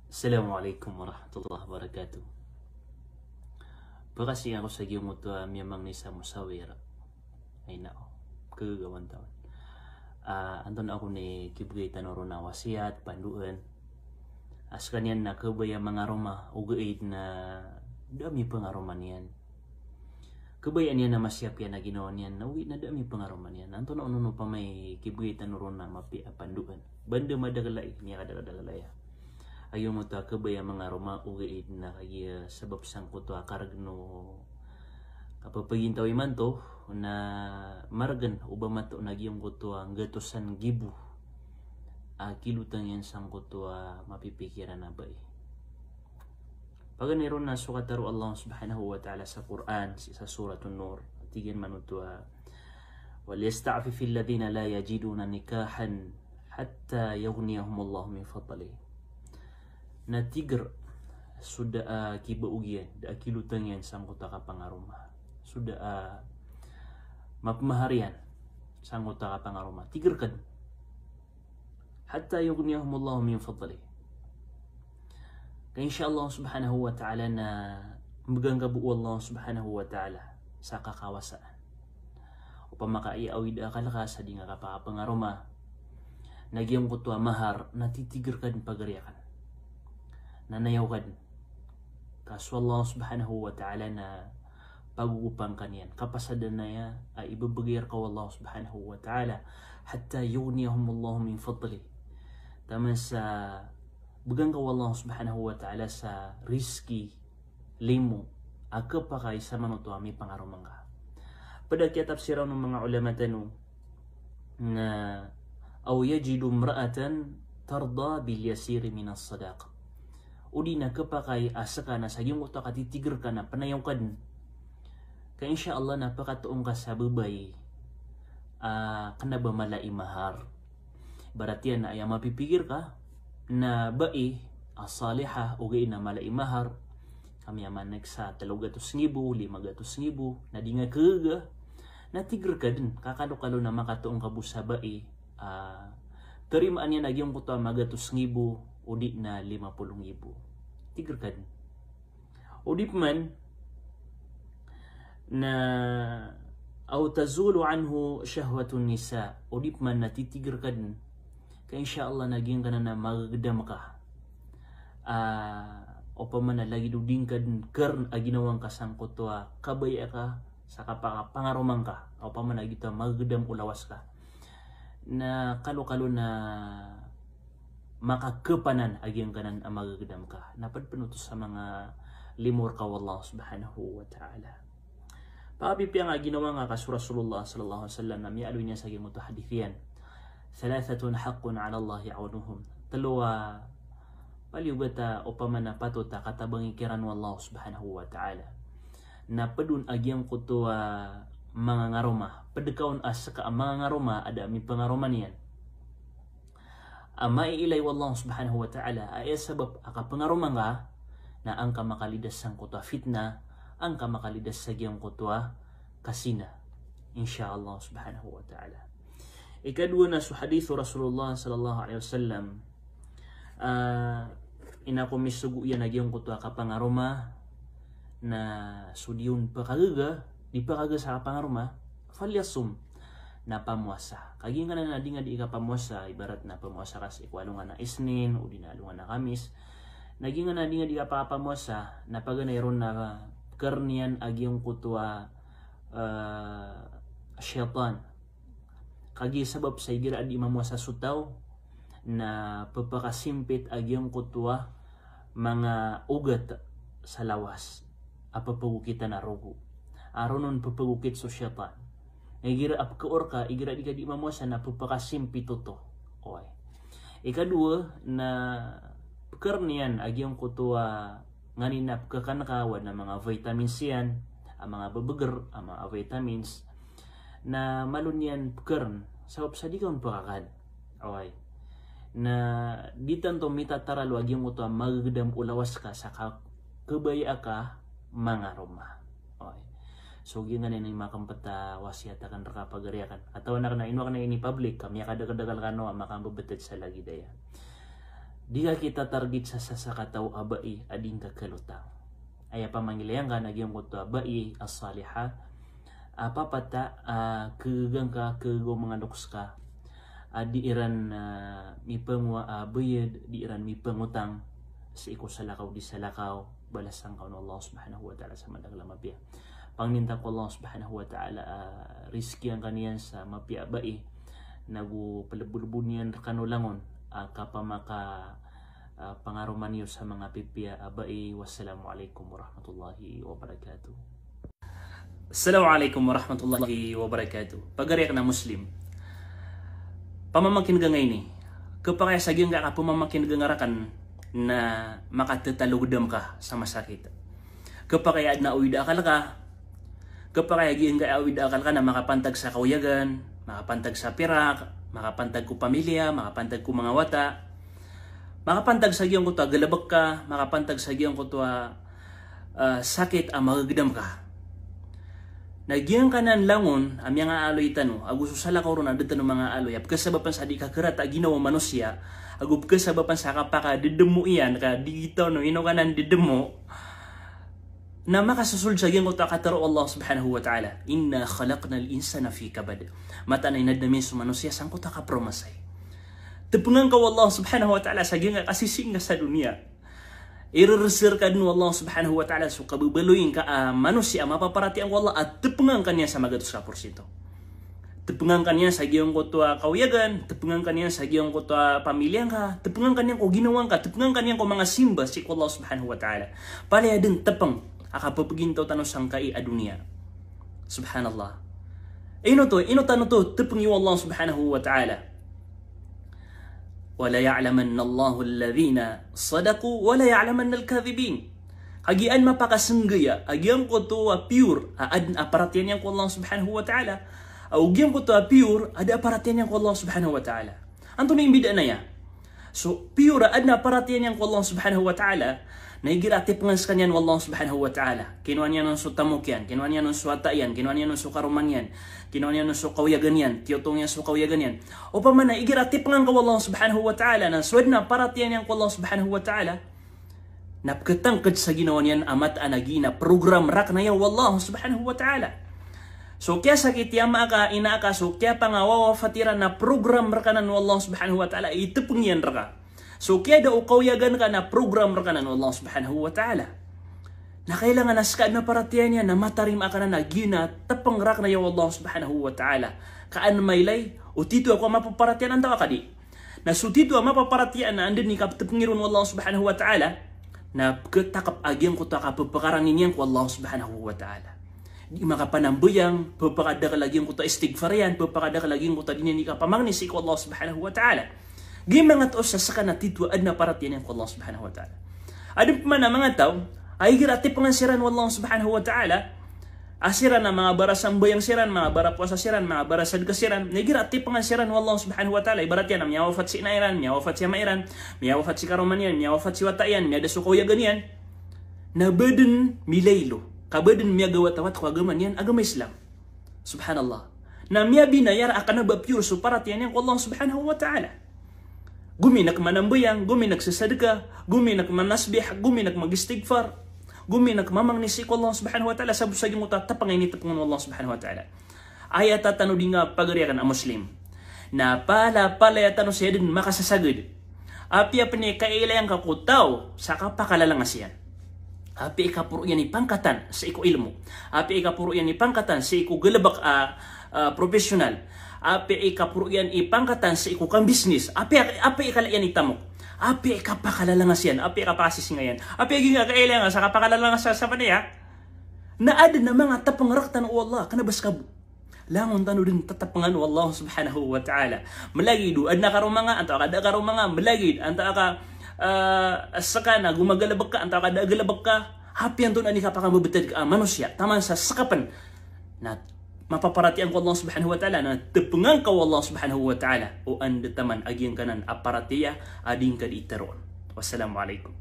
Assalamualaikum warahmatullahi wabarakatuh. Pagkasi ako sa giyo mo to miyamang ni sa musawir. Ay nao, kagagawan taon. Anton ako ni kibugay tanoro na wasiat, panduan. As kanyan na kabaya mga Roma, ugaid na dami pangaroman yan. Kabayaan yan na masyap yan na ginawa niyan, nauwi na dami pangaroman yan. Anton na ununo pa may kibugay tanoro na mapi panduan. Banda madagalay, niya kadagadagalay. Ayaw mo ta kabaya mga Roma ugaid na kaya sabab sang ko to karagno kapapagintaw iman to na margan ubama to nagyong ko to ang gatosan gibu kilutang yan sang ko to mapipikiran na ba paganiro na sukataro Allah subhanahu wa ta'ala sa Quran sa suratun Nur tigin man to waliyasta'fifil ladina la yajiduna nikahan hatta yughniyahumullahu min fadlih na tiger sudah kibaugian da kilutang yan sang kota ka pangaruma sudah mapmaharian sang kota ka pangaruma tiger kan hatta yughniyahumullahu min fadli ka insyaallah subhanahu wa ta'ala na magang kabuo Allah subhanahu wa ta'ala sa kakawasaan upang makaiawid akalaka sa di nga kapangaruma nagyang kutwa mahar na titigir kan pagariakan nanayaw kan kaso Allah subhanahu wa ta'ala na pagupang kanyan kapasadan na ya ay ibabagayar ka Allah subhanahu wa ta'ala hatta yughniyahumullahu min fadli tama sa bagang ka Allah subhanahu wa ta'ala sa riski limo aga pa kay sa manuto ami pangarumang ka pada kitab siraw ng mga ulama tanu na aw yajidu imra'atan tarda bil yasir min as-sadaqah udi na kapakay asa ka na sa iyong utak at titigir ka na panayaw ka din kaya insyaallah napakatuong ka sa babay kana ba malai mahar barat yan na ay mapipigir ka na bai asaliha ugay na malai mahar kami yaman sa 300,000 500,000 na di nga kaga na tigir ka din kakalo-kalo na makatuong ka busa bai tarimaan yan nagyong kuto 100,000 udi na 50,000 tigir ka din udi man na aw tazulu anhu syahwatun nisa udi man na titigir ka din kaya insyaallah naging ka na magdam ka o pa man na lagi duding ka din kern aginawang kasangkot to kabaya ka sa kapangarumang ka o pa man nagita magdam ulawas ka na kalo-kalo na makakapanan agyang kanan ang magagadam ka napadpanuto sa mga limor ka wallah subhanahu wa ta'ala paabipya nga ginawa nga kasu Rasulullah sallallahu alaihi wasallam na mialo niya sa gimuto hadithian thalathatun haqqun ala Allah ya'unuhum talwa palibata o pamana patuta katabang ikiran wallah subhanahu wa ta'ala na padun agyang kuto mga ngaroma padakaon as ka mga ngaroma ada mi pangaroman yan amai ilay wallah subhanahu wa ta'ala ay sabab akapangarumang nga na ang kamakalidas sang kutwa fitna ang kamakalidas sa giyang kutwa kasina insyaallah subhanahu wa ta'ala ikadua na sa hadithu Rasulullah sallallahu alaihi wasallam inakomisugu yan na giyang kutwa kapangaruma na sudiyon pakagaga di pakaga sa kapangaruma falyasum na pamuasa. Kagi nga na di nga di ka pamuasa, ibarat na pamuasa kasi ikwalo nga na isnin, o di na nga na kamis. Naging nga na di nga di ka pamuasa, na paganayron na karniyan agyong kutwa syaitan. Kagi sabab sa igira di mamuasa sutaw, na papakasimpit agyong kutwa mga ugat sa lawas. Apapagukita na rogo. Aronon papagukit sa syaitan. Igira ap kaor ka, igira di ka di mamuasa na pupakasimpi to. Okay. Ikadua na karniyan agyong kutuwa nganinap kakanakawan na mga vitamins yan, ang mga babagar, ang mga vitamins na malunyan karn sabab sa di ka pakakan. Okay. Na di tanto mitataralo agyong kutuwa magdam ulawas ka sa kabaya ka mga Roma. Okay. So gingan na yung makampata wasiat akan rakapagariakan. Atau na ino ka na ini public kami kada kadagal kano makambabatid sa lagi daya. Jika kita target sa katau abai ading kakalutang. Ay pamangilayang ka nagyang kuto abai as-salihah. Apa pata kegang ka kego mangadoks ka. Di iran mi pengwa bayad di iran mi pengutang sa iko salakaw di salakaw balasang kaun Allah subhanahu wa ta'ala sa madagla mapia. Pangminta ko Allah subhanahu wa ta'ala rizki ang kaniyan sa mapia bai nagu palabulbunian kanulangon kapamaka pangaruman niyo sa mga pipia abai. Wassalamualaikum warahmatullahi wabarakatuh. Assalamualaikum warahmatullahi wabarakatuh. Pagariak na Muslim, pamamakin ka ngayon ni kapag sagyang ka pamamakin ka ngarakan na makatetalugdam ka sa masakit. Kapag kaya na uwid akal ka, kapag kaya ka uwid akal ka na makapantag sa kauyagan, makapantag sa pirak, makapantag ko pamilya, makapantag ko mga wata, makapantag sa giyong kuto galabak ka, makapantag sa giyong kuto sakit magagdam ka. Nagyang kanan langon, amyang aaloy tano, agusto sa lakaw ron adito ng mga aloy, apkasabapan sa di kakarata ginawa manusia, agupkasabapan sa kapaka didemo iyan, ka dito no, ino kanan didemo, na makasasul sa giyang kuto kataro Allah subhanahu wa ta'ala, inna khalaqna al-insana fi kabad. Mata na inadamin sa manusia, sang kuto ka promasay. Tepungan ka Allah subhanahu wa ta'ala sa giyang kasising ka sa dunia. Ireresir ka din Allah subhanahu wa ta'ala so kabubaluin ka manusia mapaparati ang Allah at tepungan ka niya sa magatos ka porsyento. Tepungan ka niya sa giyong kuto kauyagan, tepungan ka niya sa giyong kuto pamilya ka, tepungan ka niya ko ginawang ka, tepungan ka niya ko mga simba si Allah subhanahu wa ta'ala. Palaya din tepeng akapapagintaw tanong sangkai a dunia. Subhanallah. Ino tano to tepeng yu Allah subhanahu wa ta'ala. ولا يعلمن الله الذين صدقوا ولا يعلمن الكاذبين. Hagian mapakasenggaya, agian ko to pure, ad aparatian yang ko Allah subhanahu wa ta'ala. Agian ko to pure, ada aparatian yang ko Allah subhanahu wa ta'ala. Anto na imbida na ya. So pure ad na aparatian yang ko Allah subhanahu wa ta'ala. Naigirati pengas kanyan Allah subhanahu wa ta'ala. Kinuan yan ng su tamukyan, kinuan yan ng su atayan, kinuan yan ng su karumanyan, kinuan yan ng su kauyaganyan, tiyotong yan su kauyaganyan. O pa man, naigirati pengan ka Allah subhanahu wa ta'ala, na suwad na paratiyan yan ko Allah subhanahu wa ta'ala, napkatangkad sa ginawa niyan amat anagi na program rak na yaw Allah subhanahu wa ta'ala. So kaya sakit yama ka, ina ka, so kaya pangawawa fatira na program rakanan Allah subhanahu wa ta'ala, itupang yan raka. So kaya daw kauyagan ka na program rakanan Allah subhanahu wa ta'ala. Na kailangan naskad na paratiyan niya na matarim ka na gina tapang rak na yaw Allah subhanahu wa ta'ala. Kaan maylay, o tito ako mapaparatiyan ang tawa ka di. Na so tito mapaparatiyan na andin ni kaptapangirun Allah subhanahu wa ta'ala, na katakap agyang ko taka papakarangin yan ko Allah subhanahu wa ta'ala. Di makapanambuyang, papakada ka lagi ko ta istighfarian, papakada ka lagi ko ta din ni kapamangnis ko Allah subhanahu wa ta'ala. Gimangat o sa saka na titwa ad na paratiyan ko Allah subhanahu wa ta'ala. Adun pa man na mga tao, ay girati pangansiran Allah subhanahu wa ta'ala, asiran na mga barasang bayang siran, mga barapuasa siran, mga barasad kasiran, nagirati pangansiran Allah subhanahu wa ta'ala, ibarat yan, miyawafat si inairan, miyawafat si amairan, miyawafat si karumanyan, miyawafat si watayan, miyada sukoya ganyan, na baden milaylo, kabaden miyagawatawat ko agaman yan, agama Islam. Subhanallah. Na miya binayar akan na bapyur so paratiyan yan ko Allah subhanahu wa ta'ala. Guminak manambuyang, guminak sasadka, guminak manasbih, guminak mag-istighfar, guminak mamangnis ko Allah subhanahu wa ta'ala sa busagi mo tatapangay ni tapungan Allah subhanahu wa ta'ala. Ayat tatano di nga pagariakan ang Muslim. Na pala yatano siya din makasasagad. Api apni kailayang kakutaw sa kapakalalangas yan. Api ikapuro yan ipangkatan sa iko ilmo. Api ikapuro yan ipangkatan sa iko galabak profesional. Api ikapuro yan ipangkatan sa ikukang bisnis. Api ikalayan itamok. Api ikapakalalangas yan. Api ikapakasisinga yan. Api iknga kailangan sa kapakalalangas sa panaya. Naada na mga tapangraktan o Allah. Kanabas ka langon tano din tatapangan o Allah subhanahu wa ta'ala. Malagid ad na karumanga. Anta ka da karumanga. Malagid. Anta ka saka na gumagalabag ka. Anta ka da galabag ka. Api yan doon ani kapakamabitad ka manusia. Taman sa sakapan na mapaparatian ko Allah subhanahu wa ta'ala na tepungan ka Allah subhanahu wa ta'ala o anda taman agyang kanan aparatiya ading ka di itaron. Wassalamualaikum.